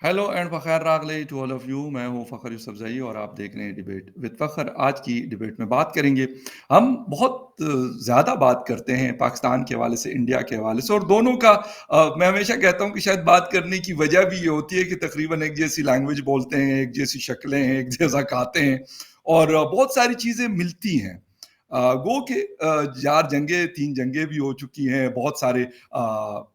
Hello and फ़खैर रागले to all of you. मैं हूँ फ़खर यूसुफ़ज़ई और आप देख रहे हैं डिबेट विद फ़खर। आज की डिबेट में बात करेंगे हम बहुत ज़्यादा बात करते हैं पाकिस्तान के हवाले से, इंडिया के हवाले से, और दोनों का मैं हमेशा कहता हूँ कि शायद बात करने की वजह भी ये होती है कि तकरीबन एक जैसी लैंग्वेज बोलते हैं, एक जैसी शक्लें हैं, एक जैसा खाते हैं और बहुत सारी चीज़ें मिलती हैं। गो के 4 जंगें 3 जंगें भी हो चुकी हैं, बहुत सारे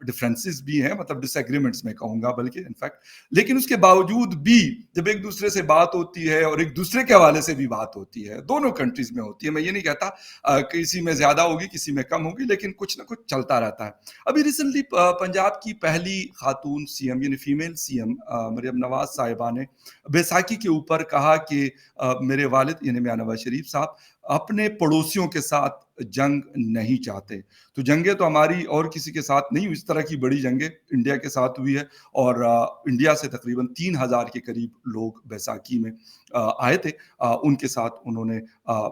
डिफरेंसेस भी हैं, मतलब डिसएग्रीमेंट्स मैं कहूँगा बल्कि इनफैक्ट। लेकिन उसके बावजूद भी जब एक दूसरे से बात होती है और एक दूसरे के हवाले से भी बात होती है, दोनों कंट्रीज में होती है। मैं ये नहीं कहता किसी में ज्यादा होगी किसी में कम होगी, लेकिन कुछ ना कुछ चलता रहता है। अभी रिसेंटली पंजाब की पहली खातून सीएम यानी फीमेल सीएम मरियम नवाज साहिबा ने बैसाखी के ऊपर कहा कि मेरे वालिद यानी मियां नवाज शरीफ साहब अपने पड़ोसियों के साथ जंग नहीं चाहते। तो जंगें तो हमारी और किसी के साथ नहीं हुई, इस तरह की बड़ी जंगें इंडिया के साथ हुई है। और इंडिया से तकरीबन 3,000 के करीब लोग बैसाखी में आए थे। उनके साथ उन्होंने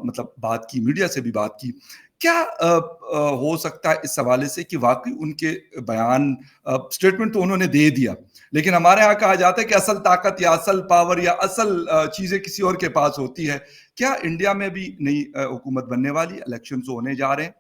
मतलब बात की, मीडिया से भी बात की। क्या हो सकता है इस हवाले से कि वाकई उनके बयान, स्टेटमेंट तो उन्होंने दे दिया, लेकिन हमारे यहाँ कहा जाता है कि असल ताकत या असल पावर या असल चीजें किसी और के पास होती है। क्या इंडिया में भी नई हुकूमत बनने वाली, इलेक्शंस होने जा रहे हैं,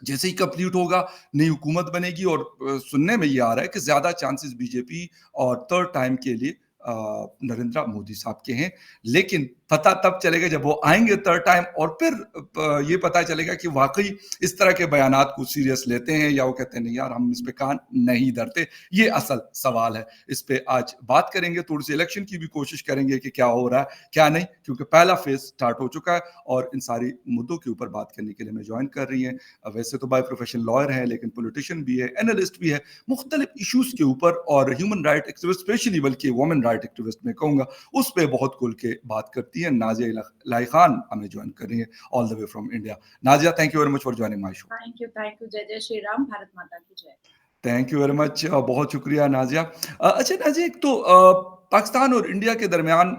जैसे ही कंप्लीट होगा नई हुकूमत बनेगी और सुनने में ये आ रहा है कि ज्यादा चांसेस बीजेपी और थर्ड टाइम के लिए नरेंद्र मोदी साहब के हैं। लेकिन पता तब चलेगा जब वो आएंगे थर्ड टाइम, और फिर ये पता चलेगा कि वाकई इस तरह के बयानात को सीरियस लेते हैं या वो कहते हैं नहीं यार हम इस पे कान नहीं धरते। ये असल सवाल है। इस पे आज बात करेंगे, थोड़ी सी इलेक्शन की भी कोशिश करेंगे कि क्या हो रहा है क्या नहीं, क्योंकि पहला फेज स्टार्ट हो चुका है। और इन सारी मुद्दों के ऊपर बात करने के लिए मैं ज्वाइन कर रही हैं, वैसे तो बाय प्रोफेशन लॉयर है लेकिन पॉलिटिशियन भी है, एनालिस्ट भी है, मुख्तलिफ इश्यूज के ऊपर, और ह्यूमन राइट एक्टिविस्ट स्पेशली, बल्कि वुमेन राइट एक्टिविस्ट मैं कहूँगा, उस पर बहुत खुल के बात करती है। नाजिया लाई खान हमें ज्वाइन कर रही है all the way from India. Nazia, thank you very much for joining my show. Thank you. जय जय श्री राम, भारत माता की जय। थैंक यू वेरी मच, बहुत शुक्रिया नाजिया। अच्छा नाजिया, एक तो पाकिस्तान और इंडिया के दरमियान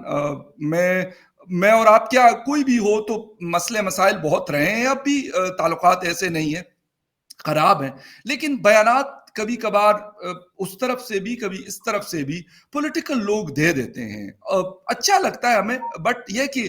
मैं और आप, क्या कोई भी हो, तो मसले मसाइल बहुत रहे हैं, अब भी ताल्लुकात ऐसे नहीं है, खराब है। लेकिन बयानात कभी कभार उस तरफ से भी कभी इस तरफ से भी पॉलिटिकल लोग दे देते हैं। अच्छा लगता है हमें, बट यह कि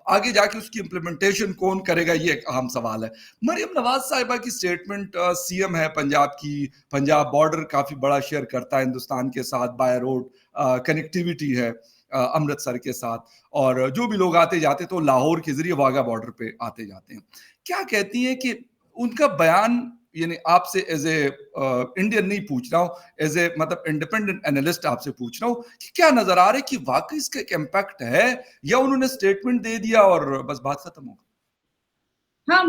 आगे जाके उसकी इम्प्लीमेंटेशन कौन करेगा, ये एक अहम सवाल है। मरियम नवाज साहिबा की स्टेटमेंट, सीएम है पंजाब की, पंजाब बॉर्डर काफी बड़ा शेयर करता है हिंदुस्तान के साथ, बाय रोड कनेक्टिविटी है अमृतसर के साथ, और जो भी लोग आते जाते तो लाहौर के जरिए वाघा बॉर्डर पे आते जाते हैं। क्या कहती हैं कि उनका बयान, यानी आपसे एज ए इंडियन नहीं पूछ रहा हूं, एज ए मतलब इंडिपेंडेंट एनालिस्ट आपसे पूछ रहा हूं कि क्या नजर आ रहा है कि वाकई इसका एक इम्पैक्ट है, या उन्होंने स्टेटमेंट दे दिया और बस बात खत्म हो हाँ,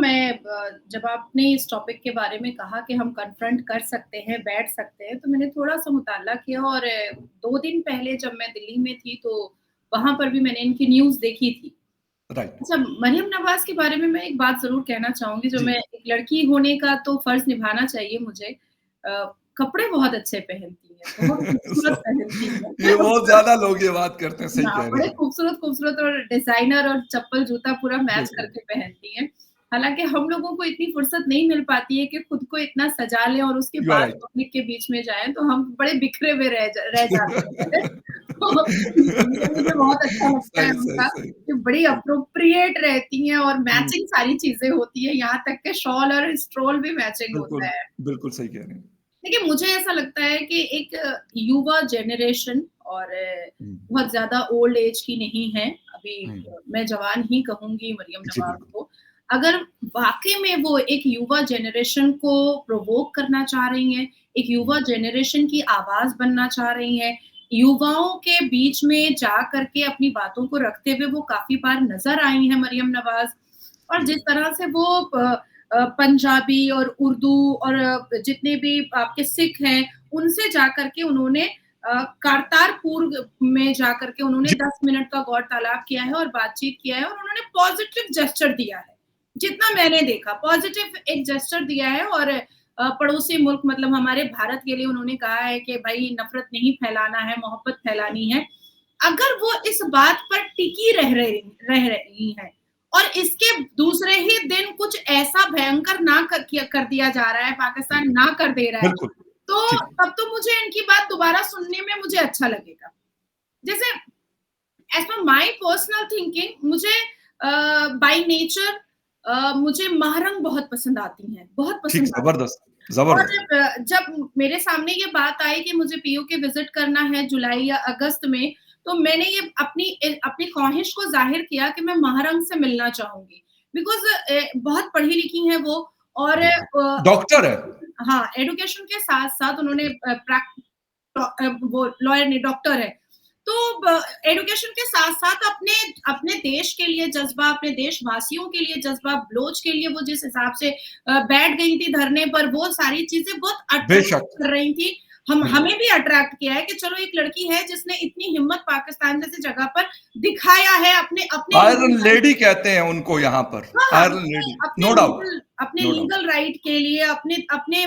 जब आपने इस टॉपिक के बारे में कहा कि हम कन्फ्रंट कर सकते हैं, बैठ सकते हैं, तो मैंने थोड़ा-सा मुताला किया और 2 दिन पहले जब मैं दिल्ली में थी, तो वहाँ पर भी मैंने इनकी न्यूज़ देखी थी। गई? राइट। अच्छा, मरियम नवाज़ के बारे में मैं एक बात ज़रूर कहना चाहूँगी, जो जी। मैं एक लड़की होने का तो फ़र्ज़ निभाना चाहिए मुझे। कपड़े बहुत अच्छे पहनती हैं, बहुत खूबसूरत पहनती हैं। ये बहुत ज्यादा लोग ये बात करते हैं, सही हाँ, कह रहे बड़े हैं। खूबसूरत-खूबसूरत और डिज़ाइनर और चप्पल-जूता पूरा मैच बिल्कुल। करके पहनती हैं। हालाँकि हम लोगों को इतनी फुर्सत नहीं मिल पाती है कि खुद को इतना सजा लें और उसके यू आर बाद राइट। पब्लिक के बीच में जाएँ, तो हम बड़े बिखरे हुए रह जाते हैं। तो ये मुझे बहुत अच्छा लगता है सही सही उनका सही। कि बड़ी सही। एप्रोप्रिएट रहती हैं और हम्म, मैचिंग सारी चीज़ें होती हैं, यहाँ तक कि शॉल और स्टोल भी मैचिंग होता बिल्कुल है। बिल्कुल सही कह रहे हैं। देखिए, मुझे ऐसा लगता है कि एक युवा जनरेशन और हम्म, बहुत ज़्यादा ओल्ड एज की नहीं है, अभी हम्म, मैं जवान ही कहूँगी मरियम जी नवाज़ बिल्कुल। को। अगर वाक़ई में वो एक युवा जनरेशन को प्रोवोक करना चाह रही हैं, एक युवा हम्म, जनरेशन की आवाज़ बनना चाह रही हैं, युवाओं के बीच में जा कर के अपनी बातों को रखते हुए वो काफ़ी बार नज़र आई हैं मरियम नवाज़। और जी। जिस तरह से वो पंजाबी और उर्दू और जितने भी आपके सिख हैं, उनसे जाकर के उन्होंने करतारपुर में जाकर के उन्होंने जी। 10 मिनट का गौर तालाब किया है और बातचीत किया है और उन्होंने पॉज़िटिव जेस्चर दिया है। जितना मैंने देखा पॉज़िटिव एक जेस्चर दिया है और पड़ोसी मुल्क मतलब हमारे भारत के लिए उन्होंने कहा है कि भई नफ़रत नहीं फैलाना है, मोहब्बत फैलानी है। अगर वो इस बात पर टिकी रह रही हैं और इसके दूसरे ही दिन कुछ ऐसा भयंकर ना कर दिया जा रहा है, पाकिस्तान बिल्कुल ना कर दे रहा है, बिल्कुल। तो ठीक। तब तो मुझे इनकी बात दोबारा सुनने में मुझे अच्छा लगेगा। जैसे as per my personal thinking मुझे बाय नेचर मुझे महारंग बहुत पसंद आती हैं, बहुत ठीक, पसंद आती हैं। ज़बरदस्त, और ज़बरदस्त। जब मेरे सामने ये बात आई कि मुझे पीओके विज़िट करना है जुलाई या अगस्त में, तो मैंने ये अपनी ख़्वाहिश को ज़ाहिर किया कि मैं महारंग से मिलना चाहूँगी। बिकॉज़ बहुत पढ़ी-लिखी हैं वो और बिल्कुल। डॉक्टर है। हाँ, एजुकेशन के साथ-साथ उन्होंने वो लॉयर नहीं, डॉक्टर है। तो एजुकेशन के साथ-साथ अपने अपने देश के लिए जज़्बा, अपने देशवासियों के लिए जज़्बा, बलोच के लिए वो जिस हिसाब से बैठ गई थी धरने पर, वो सारी चीज़ें बहुत अट्रैक्ट बेशक, कर रही थी। बिल्कुल। हमें भी अट्रैक्ट किया है कि चलो एक लड़की है जिसने इतनी हिम्मत पाकिस्तान जैसी जगह पर दिखाया है अपने अपने आयरन लेडी कहते हैं उनको यहाँ पर, हाँ, आयरन लेडी, अपने नो डाउट, लीगल अपने नो डाउट। लीगल राइट के लिए, अपने अपने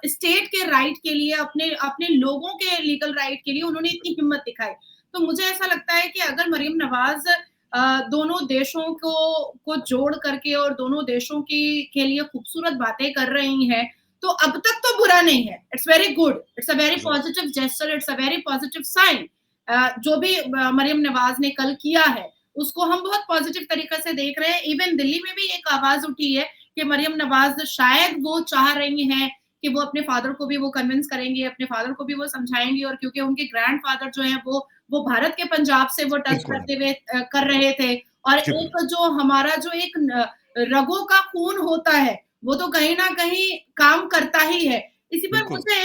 स्टेट के राइट के लिए, अपने अपने लोगों के लीगल राइट के लिए उन्होंने इतनी हिम्मत दिखाई। तो मुझे ऐसा लगता है कि अगर मरियम नवाज़ दोनों देशों को जोड़ करके और दोनों देशों की के लिए खूबसूरत बातें कर रही हैं, तो अब तक तो बुरा नहीं है। It's very good, it's a very जी, positive gesture, it's a very positive sign. जो भी मरियम नवाज़ ने कल किया है, उसको हम बहुत पॉजिटिव तरीके से देख रहे हैं। इवन दिल्ली में भी एक आवाज़ उठी है कि मरियम नवाज़ शायद वो चाह रही हैं कि वो अपने फादर को भी वो कन्विंस करेंगे, अपने फादर को भी वो समझाएँगी और क्योंकि उनके ग्रैंडफ़ादर जो हैं वो भारत के पंजाब से वो टच बिल्कुल, करते हुए कर रहे थे और जी, एक बिल्कुल, जो हमारा जो एक रगों का खून होता है, वो तो कहीं न कहीं काम करता ही है। इसी पर बिल्कुल। मुझे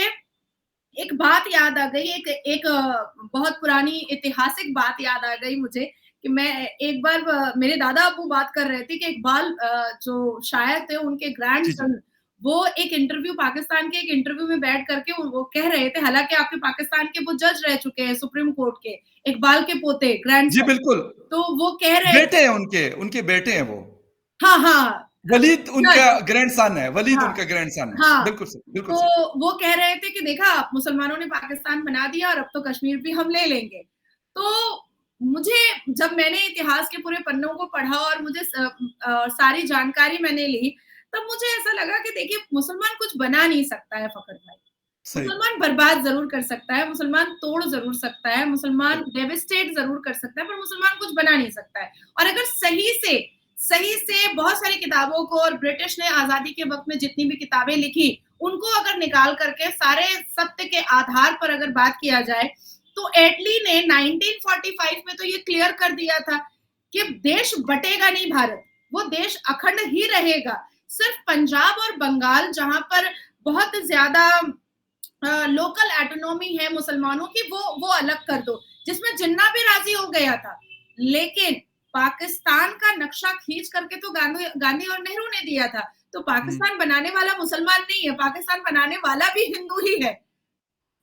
एक बात याद आ गई, एक एक बहुत पुरानी ऐतिहासिक बात याद आ गई मुझे कि मैं एक बार मेरे दादा-अब्बू बात कर रहे थे कि इकबाल जो शायर थे उनके जी, जी। ग्रैंडसन वो एक इंटरव्यू पाकिस्तान के एक इंटरव्यू में बैठ करके वो कह रहे थे, हालाँकि आपके पाकिस्तान के वो जज रह चुके हैं सुप्रीम कोर्ट के, इकबाल के पोते जी, ग्रैंडसन। बिल्कुल। तो वो कह रहे बेटे हैं उनके, उनके बेटे हैं वो। हाँ, हाँ। वलीद उनका जज ग्रैंडसन है, वलीद हाँ, उनका ग्रैंडसन है। हाँ। बिल्कुल सही, बिल्कुल तो सही। वो कह रहे थे कि देखा मुसलमानों ने पाकिस्तान बना दिया और अब तो कश्मीर भी हम ले लेंगे। तो मुझे जब मैंने इतिहास के पूरे पन्नों को पढ़ा और मुझे सारी जानकारी मैंने ली, तब मुझे ऐसा लगा कि देखिए मुसलमान कुछ बना नहीं सकता है फ़खर भाई। सही, मुसलमान बर्बाद ज़रूर कर सकता है, मुसलमान तोड़ ज़रूर सकता है, मुसलमान सही। डेवास्टेट ज़रूर कर सकता है, पर मुसलमान कुछ बना नहीं सकता है। और अगर सही से बहुत सारी किताबों को और ब्रिटिश ने आज़ादी के वक़्त में जितनी भी किताबें लिखी, उनको अगर निकाल करके सारे सत्य के आधार पर अगर बात किया जाए, तो एटली ने 1945 में तो ये क्लियर कर दिया था कि देश बँटेगा नहीं भारत, वो देश अखंड ही रहेगा। सिर्फ़ पंजाब और बंगाल जहाँ पर बहुत ज़्यादा लोकल ऑटोनॉमी है मुसलमानों की वो अलग कर दो, जिसमें जिन्ना भी राज़ी हो गया था। लेकिन पाकिस्तान का नक्शा खींच करके तो गांधी गांधी और नेहरू ने दिया था। तो हुँ, पाकिस्तान बनाने वाला मुसलमान नहीं है, पाकिस्तान बनाने वाला भी हिंदू ही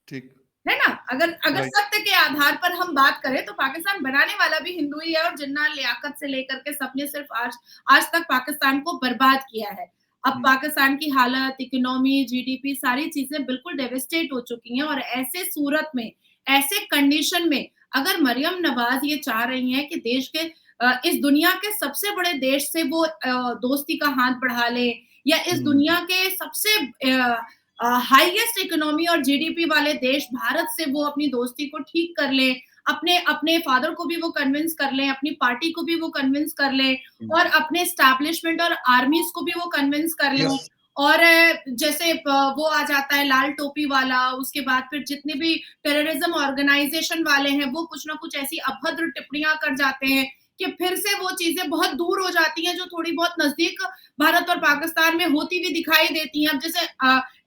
ठीक, है ना? अगर अगर राइट। सत्य के आधार पर हम बात करें तो पाकिस्तान बनाने वाला भी हिंदू ही है और जिन्ना लियाकत से लेकर के सबने सिर्फ आज आज तक पाकिस्तान को बर्बाद किया है। अब हुँ, पाकिस्तान की हालत, इकोनॉमी, जीडीपी सारी चीज़ें बिल्कुल डेवास्टेट हो चुकी हैं और ऐसे सूरत में, ऐसे कंडीशन में अगर मरियम नवाज़ ये चाह रही हैं कि देश के इस दुनिया के सबसे बड़े देश से वो दोस्ती का हाथ बढ़ा लें या इस हुँ, दुनिया के सबसे हाईएस्ट इकोनॉमी और जीडीपी वाले देश भारत से वो अपनी दोस्ती को ठीक कर लें, अपने अपने फादर को भी वो कन्विंस कर लें, अपनी पार्टी को भी वो कन्विंस कर लें हुँ, और अपने एस्टैब्लिशमेंट और आर्मीज़ को भी वो कन्विंस कर लें। यस, और जैसे वो आ जाता है लाल टोपी वाला, उसके बाद फिर जितने भी टेररिज्म ऑर्गेनाइज़ेशन वाले हैं, वो कुछ ना कुछ ऐसी अभद्र टिप्पणियाँ कर जाते हैं कि फिर से वो चीज़ें बहुत दूर हो जाती हैं, जो थोड़ी बहुत नज़दीक भारत और पाकिस्तान में होती हुई दिखाई देती हैं। अब जैसे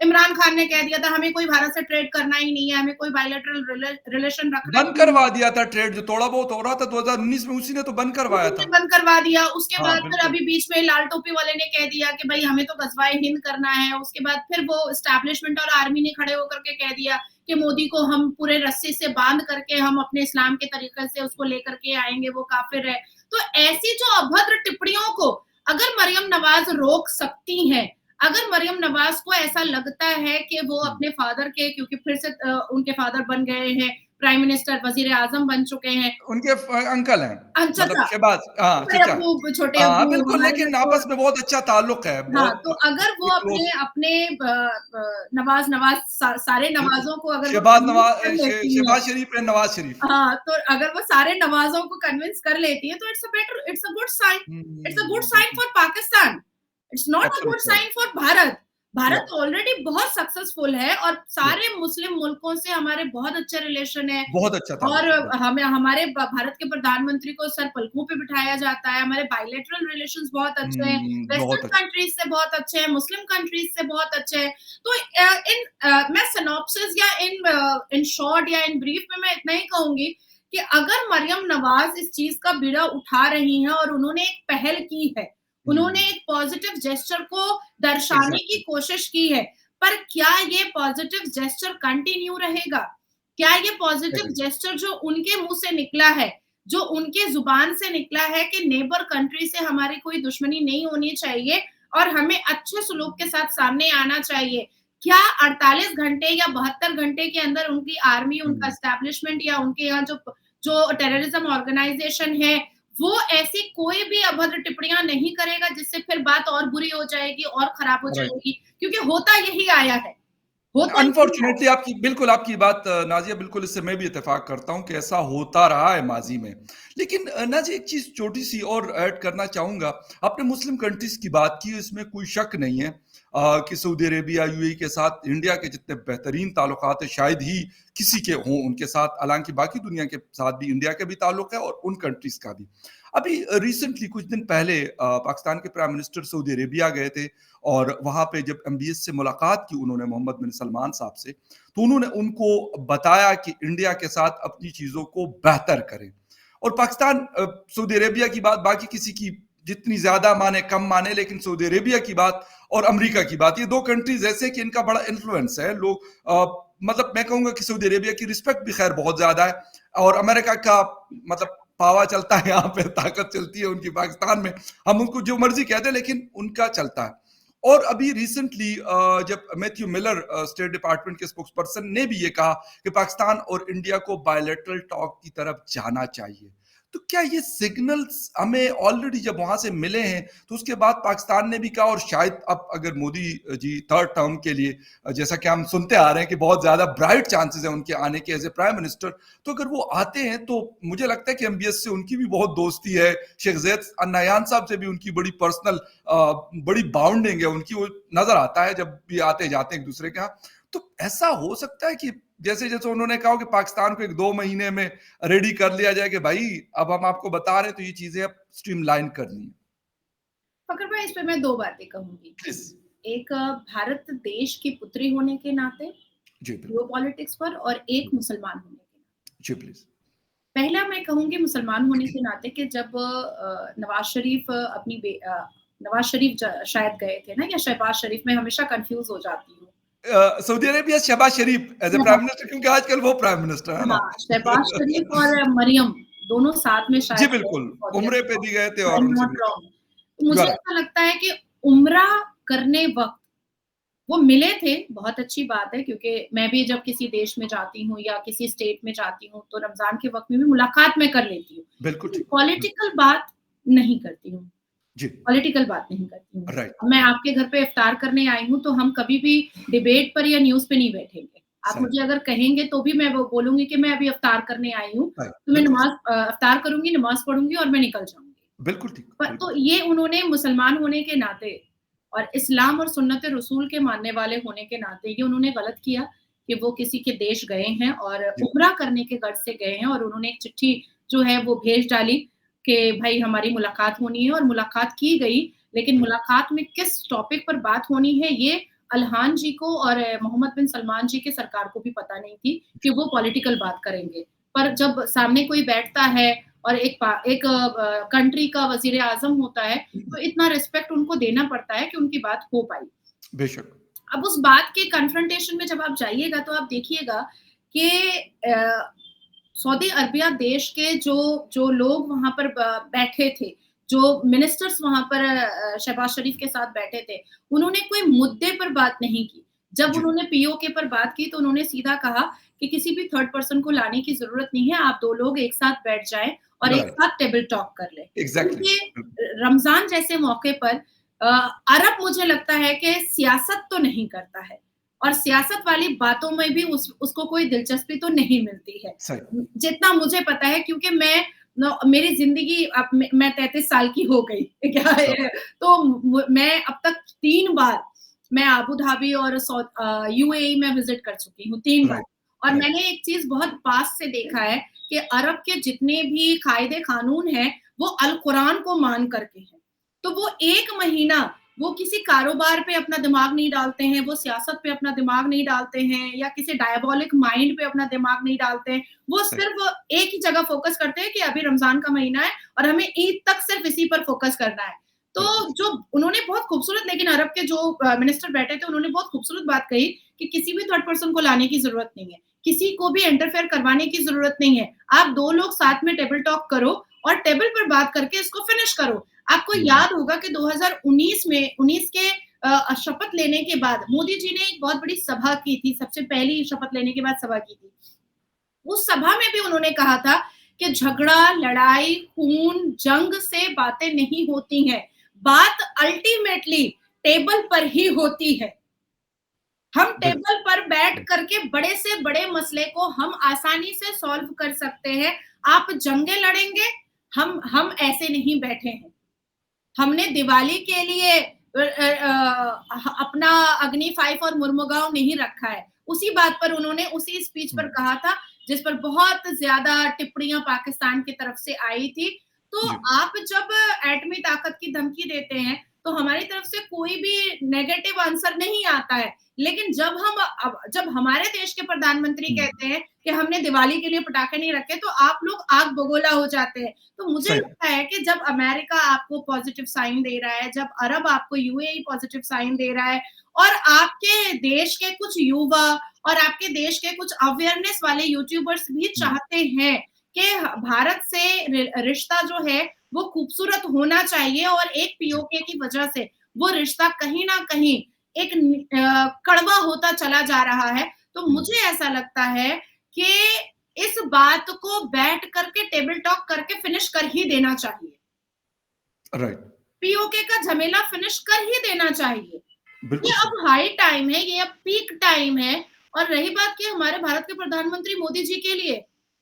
इमरान खान ने कह दिया था हमें कोई भारत से ट्रेड करना ही नहीं है, हमें कोई बायलैटरल रिलेशन रखना बंद ही नहीं है। करवा दिया था ट्रेड जो थोड़ा बहुत हो रहा था 2019 में उसी ने तो बंद करवाया उन्होंने था। बंद करवा दिया, उसके हाँ, बाद फिर बिल्कुल। अभी बीच में लाल टोपी वाले ने कह दिया कि भई हमें तो गज़वाए हिंद करना है, उसके बाद फिर वो एस्टैब्लिशमेंट और आर्मी ने खड़े होकर के कह दिया कि मोदी को हम पूरे रस्सी से बाँध करके हम अपने इस्लाम के तरीके से उसको लेकर के आएँगे, वो काफ़िर है। तो ऐसी जो अभद्र टिप्पणियों को अगर मरियम नवाज़ रोक सकती हैं, अगर मरियम नवाज़ को ऐसा लगता है कि वो हुँ, अपने फादर के क्योंकि फिर से उनके फादर बन गए हैं प्राइम मिनिस्टर, वज़ीर-ए-आज़म बन चुके हैं। उनके अंकल हैं, मतलब चाचा, शहबाज, हाँ, बड़े चचा। अब्बू, छोटे हाँ, अब्बू, बिल्कुल, हमारे घर लेकिन तो आपस में बहुत अच्छा ताल्लुक है, हाँ, तो बहुत अगर वो क्लोज़। अपने अपने नवाज़ सारे बिल्कुल, नवाज़ों को अगर वो कन्विंस कर लेती हैं, शहबाज शरीफ है, नवाज़ शरीफ। हाँ, तो अगर वो सारे नवाज़ों को कन्विंस कर लेती है, तो it's a good sign. It's a good sign बिल्कुल, for Pakistan. It's not a good absolutely right. Sign for Bharat. या भारत ऑलरेडी बहुत सक्सेसफुल है और या सारे मुस्लिम मुल्कों से हमारे बहुत अच्छे रिलेशन है। बहुत अच्छा और ताल्लुक है, बिल्कुल। हमें हमारे भारत के प्रधानमंत्री को सर पलकों पे बिठाया जाता है। हमारे बायलैटरल रिलेशंस बहुत अच्छे हैं। बहुत वेस्टर्न अच्छा। कंट्रीज से बहुत अच्छे हैं, मुस्लिम कंट्रीज से बहुत अच्छे हैं। तो मैं सिनॉप्सिस या इन शॉर्ट या इन ब्रीफ में मैं इतना ही कहूंगी कि अगर मरियम नवाज इस चीज का बीड़ा उठा रही हैं और उन्होंने एक पहल की है, उन्होंने हुँ, एक पॉजिटिव जेस्चर को दर्शाने की एग्ज़ैक्टली, कोशिश की है, पर क्या ये पॉजिटिव जेस्चर कंटिन्यू रहेगा? क्या ये पॉजिटिव करेक्ट, जेस्चर जो उनके मुंह से निकला है, जो उनके जुबान से निकला है कि नेबर कंट्री से हमारी कोई दुश्मनी नहीं होनी चाहिए और हमें अच्छे सलूक के साथ सामने आना चाहिए, क्या 48 घंटे या 72 घंटे के अंदर उनकी आर्मी, उनका हुँ, एस्टेब्लिशमेंट या उनके यहाँ जो जो टेररिज्म ऑर्गेनाइजेशन है, वो ऐसी कोई भी अभद्र टिप्पणियाँ नहीं करेगा जिससे फिर बात और बुरी हो जाएगी और खराब हो राइट। जाएगी, क्योंकि होता यही आया है, होता यही आया है। अनफॉर्चुनेटली आपकी बिल्कुल आपकी बात नाज़िया, बिल्कुल इससे मैं भी इत्तेफ़ाक करता हूँ कि ऐसा होता रहा है माज़ी में। लेकिन नाज़िया, एक चीज़ छोटी-सी और ऐड करना चाहूँगा। आपने मुस्लिम कंट्रीज़ की बात की, इसमें कोई शक नहीं है कि सऊदी अरेबिया, यूएई के साथ इंडिया के जितने बेहतरीन ताल्लुकात हैं, शायद ही किसी के हों उनके साथ। हालाँकि बाकी दुनिया के साथ भी इंडिया का भी ताल्लुक है और उन कंट्रीज़ का भी। अभी रिसेंटली कुछ दिन पहले पाकिस्तान के प्राइम मिनिस्टर सऊदी अरेबिया गए थे और वहाँ पे जब एमबीएस से मुलाकात की उन्होंने मोहम्मद बिन सलमान साहब से, तो उन्होंने उनको बताया कि इंडिया के साथ अपनी चीज़ों को बेहतर करें। और पाकिस्तान सऊदी अरेबिया की बात बाकी किसी की जितनी ज़्यादा माने, कम माने, लेकिन सऊदी अरेबिया की बात और अमेरिका की बात, ये 2 कंट्रीज़ ऐसे कि इनका बड़ा इन्फ्लुएंस है। लोग मतलब मैं कहूँगा कि सऊदी अरेबिया की रिस्पेक्ट भी खैर बहुत ज़्यादा है और अमेरिका का मतलब पावा चलता है यहाँ पे, ताकत चलती है उनकी पाकिस्तान में। हम उनको जो मर्ज़ी कह दें, लेकिन उनका चलता है। और अभी रिसेंटली जब मैथ्यू मिलर स्टेट डिपार्टमेंट के स्पोक्स पर्सन ने भी ये कहा कि पाकिस्तान और इंडिया को बायलैटरल टॉक की तरफ जाना चाहिए। तो क्या ये सिग्नल्स हमें ऑलरेडी जब वहां से मिले हैं, तो उसके बाद पाकिस्तान ने भी कहा, और शायद अब अगर मोदी जी थर्ड टर्म के लिए जैसा कि हम सुनते आ रहे हैं कि बहुत ज्यादा ब्राइट चांसेस है उनके आने के एज ए प्राइम मिनिस्टर, तो अगर वो आते हैं तो मुझे लगता है कि एमबीएस से उनकी भी बहुत दोस्ती है, शेख जैद नयान साहब से भी उनकी बड़ी पर्सनल बड़ी बाउंडिंग है उनकी, वो नजर आता है जब भी आते जाते हैं एक दूसरे के यहाँ। तो ऐसा हो सकता है कि जैसे जैसे उन्होंने कहा कि पाकिस्तान को 1-2 महीने में रेडी कर लिया जाए कि भाई अब हम आपको बता रहे हैं, तो ये चीजें अब स्ट्रीमलाइन करनी है। फकर भाई, इस पे मैं 2 बातें कहूँगी। प्लीज। एक, भारत देश की पुत्री होने के नाते, जी बिल्कुल। जियोपॉलिटिक्स पर, और एक मुसलमान होने के नाते। जी प्लीज। पहला मैं कहूँगी मुसलमान होने के नाते कि जब नवाज़ शरीफ शायद गए थे ना, या शहबाज शरीफ, मैं हमेशा कन्फ्यूज़ हो जाती हूँ। Saudi Arabia Shehbaz Sharif as a prime minister, क्योंकि आजकल वो प्राइम मिनिस्टर है ना। हाँ, शहबाज शरीफ और मरियम दोनों साथ में जी शायद गए बिल्कुल, थे सऊदी उम्रे पे अरब, भी गए थे आई और एम उनसे नॉट मिले। रॉन्ग। तो यू मुझे आर राइट। ऐसा लगता है कि उम्रा करने वक़्त वो मिले थे, बहुत अच्छी बात है, क्योंकि मैं भी जब किसी देश में जाती हूँ या किसी स्टेट में जाती हूँ, तो रमज़ान के वक़्त में भी मुलाकात मैं कर लेती हूँ। बिल्कुल लेकिन ठीक। पॉलिटिकल बात नहीं करती हूँ, जी। पॉलिटिकल बात नहीं करती हूँ। राइट। अब मैं आपके घर पे इफ्तार करने आई हूँ, तो हम कभी भी डिबेट पर या न्यूज़ पे नहीं बैठेंगे। आप सही। मुझे अगर कहेंगे तो भी मैं वो बोलूँगी कि मैं अभी इफ्तार करने आई हूँ, राइट, तो मैं बिल्कुल। इफ्तार करूँगी, नमाज़ पढ़ूँगी और मैं निकल जाऊँगी। बिल्कुल ठीक, पर बिल्कुल तो ठीक। ये उन्होंने मुसलमान होने के नाते और इस्लाम और सुन्नत रसूल के मानने वाले होने के नाते ये उन्होंने गलत किया कि वो किसी के देश गए हैं और जी। उम्रा करने के गर्ज से गए हैं, और उन्होंने एक चिट्ठी जो है वो भेज डाली कि भाई हमारी मुलाकात होनी है, और मुलाकात की गई, लेकिन बिल्कुल। मुलाकात में किस टॉपिक पर बात होनी है, ये अल्हान जी को और मोहम्मद बिन सलमान जी की सरकार को भी पता नहीं थी कि वो पॉलिटिकल बात करेंगे। पर जब सामने कोई बैठता है और एक कंट्री का वज़ीर-ए-आज़म होता है, तो इतना रिस्पेक्ट उनको देना पड़ता है कि उनकी बात हो पाई। बेशक। अब उस बात के कन्फ्रंटेशन में जब आप जाइएगा, तो आप देखिएगा कि सऊदी अरबिया देश के जो जो लोग वहाँ पर बैठे थे, जो मिनिस्टर्स वहाँ पर शहबाज शरीफ के साथ बैठे थे, उन्होंने कोई मुद्दे पर बात नहीं की। जब जी। उन्होंने पीओके पर बात की, तो उन्होंने सीधा कहा कि किसी भी थर्ड पर्सन को लाने की ज़रूरत नहीं है, आप 2 लोग एक साथ बैठ जाएँ और एक राइट, साथ टेबल टॉक कर लें। एग्ज़ैक्टली। क्योंकि रमज़ान जैसे मौके पर अ, अरब मुझे लगता है कि सियासत तो नहीं करता है और सियासत वाली बातों में भी उसको कोई दिलचस्पी तो नहीं मिलती है। सही, जितना मुझे पता है क्योंकि मेरी ज़िंदगी अब मैं 33 साल की हो गई। क्या है शाबाश! तो मैं अब तक 3 बार मैं अबू धाबी और यूएई में विज़िट कर चुकी हूँ 3 बार राइट, और राइट, मैंने एक चीज़ बहुत पास से देखा है कि अरब के जितने भी कायदे-कानून हैं, वो अल कुरान को मान कर के हैं। तो वो 1 महीना वो किसी कारोबार पे अपना दिमाग नहीं डालते हैं, वो सियासत पे अपना दिमाग नहीं डालते हैं या किसी डायबॉलिक माइंड पे अपना दिमाग नहीं डालते हैं। वो सही, सिर्फ़ एक ही जगह फ़ोकस करते हैं कि अभी रमज़ान का महीना है और हमें ईद तक सिर्फ़ इसी पर फ़ोकस करना है। तो बिल्कुल, जो उन्होंने बहुत खूबसूरत लेकिन अरब के जो मिनिस्टर बैठे थे, उन्होंने बहुत खूबसूरत बात कही कि किसी भी थर्ड पर्सन को लाने की ज़रूरत नहीं है। किसी को भी इंटरफेयर करवाने की ज़रूरत नहीं है। आप 2 लोग साथ में टेबल टॉक करो और टेबल पर बात करके इसको फिनिश करो। आपको हुँ, याद होगा कि 2019 में 19 के शपथ लेने के बाद मोदी जी ने एक बहुत बड़ी सभा की थी, सबसे पहली शपथ लेने के बाद सभा की थी। उस सभा में भी उन्होंने कहा था कि झगड़ा, लड़ाई, खून, जंग से बातें नहीं होती हैं। बात अल्टीमेटली टेबल पर ही होती है। हम बिल्कुल, टेबल पर बैठ बिल्कुल, करके बड़े से बड़े मसले को हम आसानी से सॉल्व कर सकते हैं। आप जंगें लड़ेंगे, हम ऐसे नहीं बैठे हैं। हमने दिवाली के लिए अपना अग्नि 5 और मुर्मुगाँव नहीं रखा है। उसी बात पर उन्होंने उसी स्पीच पर हुँ, कहा था, जिस पर बहुत ज़्यादा टिप्पणियाँ पाकिस्तान की तरफ से आई थी। तो जी, आप जब एटमी ताकत की धमकी देते हैं, तो हमारी तरफ से कोई भी नेगेटिव आंसर नहीं आता है। लेकिन जब हमारे देश के प्रधानमंत्री हुँ, कहते हैं कि हमने दिवाली के लिए पटाखे नहीं रखे, तो आप लोग आग बगोला हो जाते हैं। तो मुझे सही, लगता है कि जब अमेरिका आपको पॉजिटिव साइन दे रहा है, जब अरब आपको यूएई पॉजिटिव साइन दे रहा है और आपके देश के कुछ युवा और आपके देश के कुछ अवेयरनेस वाले यूट्यूबर्स भी हुँ, चाहते हैं कि भारत से रिश्ता जो है वो खूबसूरत होना चाहिए और एक जी, पीओके की वजह से वो रिश्ता कहीं ना कहीं एक कड़वा होता चला जा रहा है। तो हुँ, मुझे ऐसा लगता है कि इस बात को बैठ करके टेबल टॉक करके फिनिश कर ही देना चाहिए। राइट, पीओके का झमेला फिनिश कर ही देना चाहिए। ये बिल्कुल सही, अब हाई टाइम है, ये अब पीक टाइम है और रही बात कि हमारे भारत के प्रधानमंत्री मोदी जी के लिए,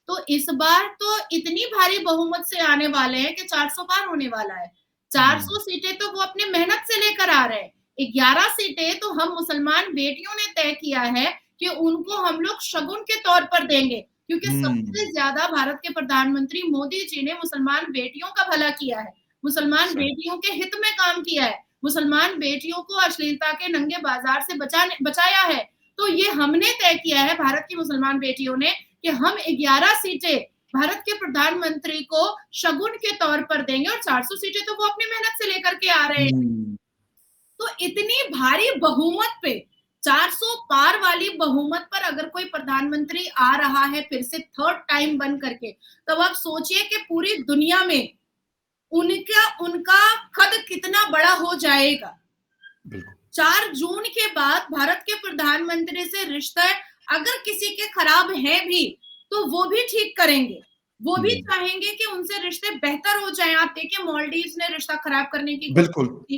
तो इस बार तो इतनी भारी बहुमत से आने वाले हैं कि 400 पार होने वाला है। हुँ, 400 सीटें तो वो अपनी मेहनत से लेकर आ रहे हैं। 11 सीटें तो हम मुसलमान बेटियों ने तय किया है कि उनको हम लोग शगुन के तौर पर देंगे, क्योंकि सबसे हुँ, ज़्यादा भारत के प्रधानमंत्री मोदी जी ने मुसलमान बेटियों का भला किया है, मुसलमान सही, बेटियों के हित में काम किया है। मुसलमान बेटियों को अश्लीलता के नंगे बाजार से बचाया है। तो ये हमने तय किया है भारत की मुसलमान बेटियों ने कि हम 11 सीटें भारत के प्रधानमंत्री को शगुन के तौर पर देंगे और 400 सीटें तो वो अपनी मेहनत से लेकर के आ रहे हैं। हुँ, तो इतनी भारी बहुमत पे 400 पार वाली बहुमत पर अगर कोई प्रधानमंत्री आ रहा है फिर से थर्ड टाइम बन करके, तब आप सोचिए कि पूरी दुनिया में उनका उनका कद कितना बड़ा हो जाएगा। बिल्कुल, 4 जून के बाद भारत के प्रधानमंत्री से रिश्ते अगर किसी के खराब हैं भी, तो वो भी ठीक करेंगे। वो भी हुँ, चाहेंगे कि उनसे रिश्ते बेहतर हो जाएँ। आप देखिए मालदीव्स ने रिश्ता खराब करने की बिल्कुल, कोशिश की,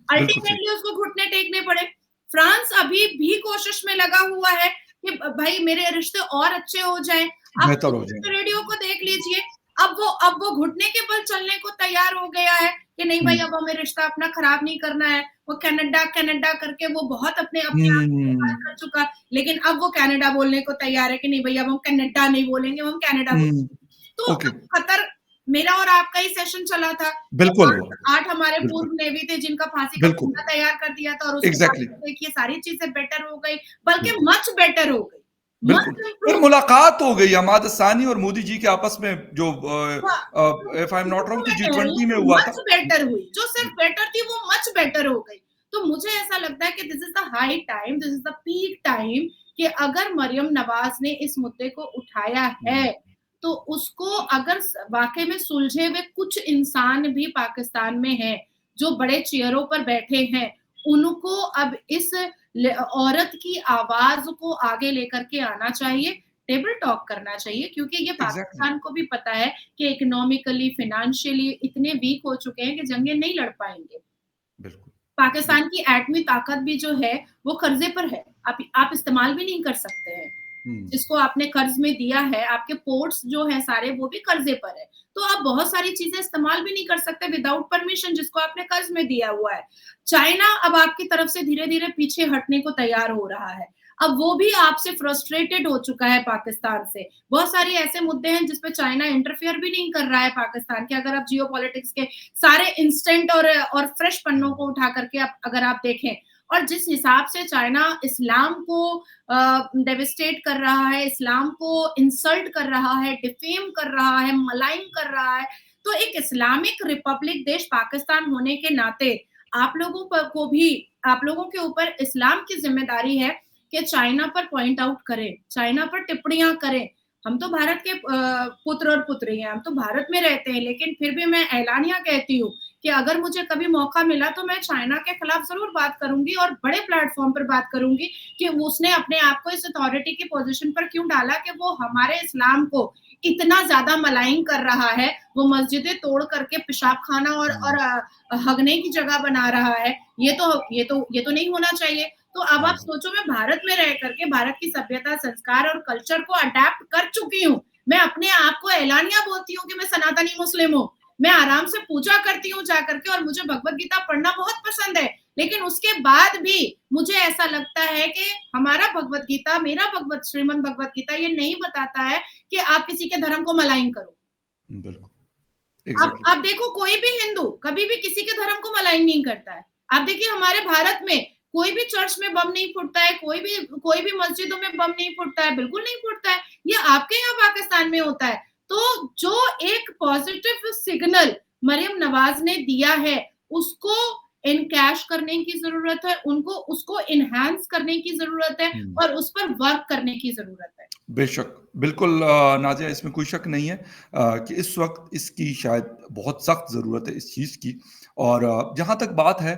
बिल्कुल सही, अल्टीमेटली उसको घुटने टेकने पड़े। फ्रांस अभी भी कोशिश में लगा हुआ है कि भाई मेरे रिश्ते और अच्छे हो जाएँ। आप बेहतर हो ईजिप्ट जाएँगे, रेडियो को देख लीजिए, अब वो घुटने के बल चलने को तैयार हो गया है कि नहीं भाई हुँ, अब हमें रिश्ता अपना खराब नहीं करना है। वो कनाडा कनाडा करके वो बहुत अपने अपने आप को बर्बाद हुँ, कर चुका, लेकिन अब वो कनाडा बोलने को तैयार है कि नहीं भैया अब हम कनाडा नहीं बोलेंगे, हम कनाडा हुँ, बोलेंगे। तो ओके, अब कतर मेरा और आपका ही सेशन चला था। तो बिल्कुल, 8 हमारे बिल्कुल, पूर्व नेवी थे जिनका फांसी का बिल्कुल, फंदा तैयार कर दिया था और उसके बाद एग्ज़ैक्टली, तो देखिए सारी चीज़ें बेटर हो गई, बल्कि बिल्कुल। मच बेटर हो गई, बिल्कुल, मच फिर इम्प्रूव मुलाकात हो गई अमाद सानी और मोदी जी के आपस में जो हाँ, इफ आई एम नॉट वो रॉन्ग कि मैं कह रही G20 में हूँ हुआ मच था। बेटर हुई, जो सिर्फ जी, बेटर थी वो मच बेटर हो गई। तो मुझे ऐसा लगता है कि this is the high time, this is the peak time कि अगर मरियम नवाज़ ने इस मुद्दे को उठाया हुँ, है, तो उसको अगर वाक़ई में सुलझे हुए कुछ इंसान भी पाकिस्तान में हैं, जो बड़े चेयरों पर बैठे हैं, उनको अब इस औरत की आवाज़ को आगे लेकर के आना चाहिए। टेबल टॉक करना चाहिए, क्योंकि ये एग्ज़ैक्टली, पाकिस्तान को भी पता है कि इकोनॉमिकली, फाइनेंशियली इतने वीक हो चुके हैं कि जंगें नहीं लड़ पाएँगे। बिल्कुल, पाकिस्तान बिल्कुल। की एटमी ताकत भी जो है, वो कर्ज़े पर है। आप इस्तेमाल भी नहीं कर सकते हैं। हुँ, जिसको आपने कर्ज़ में दिया है, आपके पोर्ट्स जो हैं सारे वो भी कर्ज़े पर है। तो आप बहुत सारी चीज़ें इस्तेमाल भी नहीं कर सकते विदाउट परमिशन, जिसको आपने कर्ज़ में दिया हुआ है। चाइना अब आपकी तरफ से धीरे-धीरे पीछे हटने को तैयार हो रहा है। अब वो भी आपसे फ्रस्ट्रेटेड हो चुका है पाकिस्तान से। बहुत सारे ऐसे मुद्दे हैं जिस पे चाइना इंटरफेयर भी नहीं कर रहा है पाकिस्तान के। अगर आप जियोपॉलिटिक्स के सारे इंस्टेंट और फ्रेश पन्नों को उठा करके अगर आप देखें, और जिस हिसाब से चाइना इस्लाम को डेविस्टेट कर रहा है, इस्लाम को इंसल्ट कर रहा है, डिफेम कर रहा है, मलाइन कर रहा है, तो एक इस्लामिक रिपब्लिक देश पाकिस्तान होने के नाते आप लोगों पर को भी आप लोगों के ऊपर इस्लाम की ज़िम्मेदारी है कि चाइना पर पॉइंट आउट करें, चाइना पर टिप्पणियाँ करें। हम तो भारत के पुत्र और पुत्री हैं, हम तो भारत में रहते हैं, लेकिन फिर भी मैं एलानिया कहती हूँ कि अगर मुझे कभी मौका मिला तो मैं चाइना के खिलाफ ज़रूर बात करूँगी और बड़े प्लेटफ़ॉर्म पर बात करूँगी कि उसने अपने आप को इस अथॉरिटी की पोज़ीशन पर क्यों डाला कि वो हमारे इस्लाम को इतना ज़्यादा मलाइन कर रहा है, वो मस्जिदें तोड़ करके पेशाबखाना और हुँ, हगने की जगह बना रहा है। ये तो नहीं होना चाहिए। तो अब आप हाँ, सोचो, मैं भारत में रह करके भारत की सभ्यता, संस्कार और कल्चर को अडैप्ट कर चुकी हूँ। मैं अपने आप को एलानिया बोलती हूँ कि मैं सनातनी मुस्लिम हूँ। मैं आराम से पूजा करती हूँ जा करके और मुझे भगवत गीता पढ़ना बहुत पसंद है। लेकिन उसके बाद भी मुझे ऐसा लगता है कि हमारा भगवत गीता, मेरा श्रीमद् भगवत गीता ये नहीं बताता है कि आप किसी के धर्म को मलाइन करो। बिल्कुल, अब एग्ज़ैक्टली। आप देखो, कोई भी हिंदू कभी भी किसी के धर्म को मलाइन नहीं करता है। आप देखिए हमारे भारत में कोई भी चर्च में बम नहीं फूटता है, कोई भी मस्जिदों में बम नहीं फूटता है, बिल्कुल नहीं फूटता है। ये आपके यहाँ पाकिस्तान में होता है। तो जो एक पॉजिटिव सिग्नल मरियम नवाज़ ने दिया है, उसको एनकैश करने की ज़रूरत है, उनको उसको एनहांस करने की ज़रूरत है हुँ। और उस पर वर्क करने की ज़रूरत है। बेशक, बिल्कुल नाज़िया इसमें कोई शक नहीं है कि इस वक़्त इसकी शायद बहुत सख्त ज़रूरत है इस चीज़ की और जहाँ तक बात है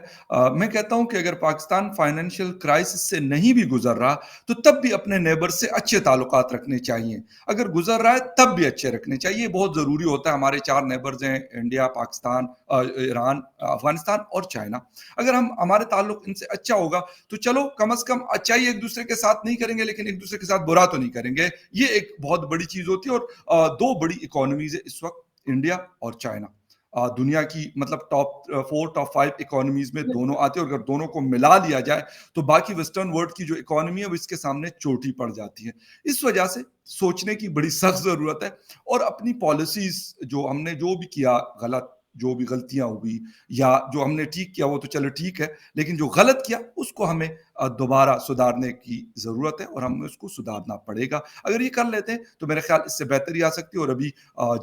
मैं कहता हूँ कि अगर पाकिस्तान फाइनेंशियल क्राइसिस से नहीं भी गुज़र रहा, तो तब भी अपने नेबर से अच्छे ताल्लुकात रखने चाहिए। अगर गुज़र रहा है, तब भी अच्छे रखने चाहिए, ये बहुत ज़रूरी होता है। हमारे 4 नेबर्स हैं, इंडिया, पाकिस्तान ईरान, अफ़गानिस्तान और चाइना। अगर हमारे ताल्लुक इनसे अच्छा होगा, तो चलो कम से कम अच्छाई एक-दूसरे के साथ नहीं करेंगे, लेकिन एक-दूसरे के साथ बुरा तो नहीं करेंगे। ये एक बहुत बड़ी चीज़ होती है और 2 बड़ी इकोनॉमीज़ है इस वक़्त, इंडिया और चाइना। दुनिया की मतलब टॉप 4, टॉप 5 इकोनॉमीज़ में दोनों बिल्कुल। आते हैं और अगर दोनों को मिला लिया जाए, तो बाकी वेस्टर्न वर्ल्ड की जो इकोनॉमी है, वो इसके सामने चोटी पड़ जाती है। इस वजह से सोचने की बड़ी सख्त ज़रूरत है और अपनी पॉलिसीज़ जो हमने जो भी किया गलत, जो भी गलतियाँ हुई या जो हमने ठीक किया, वो तो चलो ठीक है, लेकिन जो गलत किया, उसको हमें दोबारा सुधारने की ज़रूरत है और हमें उसको सुधारना पड़ेगा। अगर ये कर लेते हैं, तो मेरे ख़्याल इससे बेहतरी आ सकती है और अभी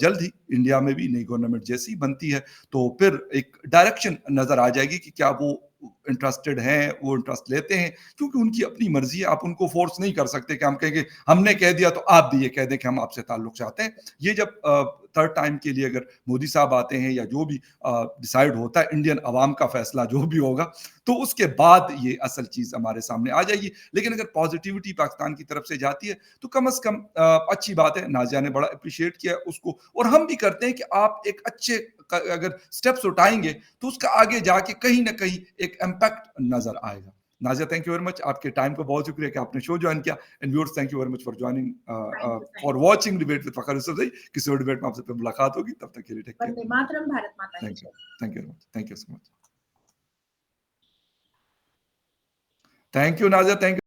जल्द ही इंडिया में भी नई गवर्नमेंट जैसी ही बनती है, तो फिर एक डायरेक्शन नज़र आ जाएगी कि क्या वो इंटरेस्टेड हैं, वो इंटरेस्ट लेते हैं, क्योंकि उनकी अपनी मर्ज़ी है, आप उनको फ़ोर्स नहीं कर सकते कि हम कहेंगे, हमने कह दिया तो आप भी ये कह दें कि हम आपसे ताल्लुक चाहते हैं। ये जब थर्ड टाइम के लिए अगर मोदी साहब आते हैं या जो भी डिसाइड होता है, इंडियन अवाम का फ़ैसला जो भी होगा, तो उसके बाद ये असल चीज़ हमारे सामने आ जाएगी। लेकिन अगर पॉज़िटिविटी पाकिस्तान की तरफ से जाती है, तो कम से कम अच्छी बात है, नाज़िया ने बड़ा एप्रिशिएट किया उसको और हम भी करते हैं कि आप एक अच्छे अगर स्टेप्स उठाएँगे, तो उसका आगे जाके कहीं न कहीं एक इम्पैक्ट नज़र आएगा। Nazia, thank you very much. आपके टाइम का बहुत शुक्रिया कि आपने शो जॉइन किया and viewers, thank you very much for joining thank for you. Watching debate with Fakhar Yousafzai. किसी और डिबेट में आपसे फिर मुलाकात होगी, तब तक के लिए टेक केयर। वंदे मातरम, भारत माता की थैंक यू। जय। Thank you very much. Thank you so much. Thank you Nazia, thank you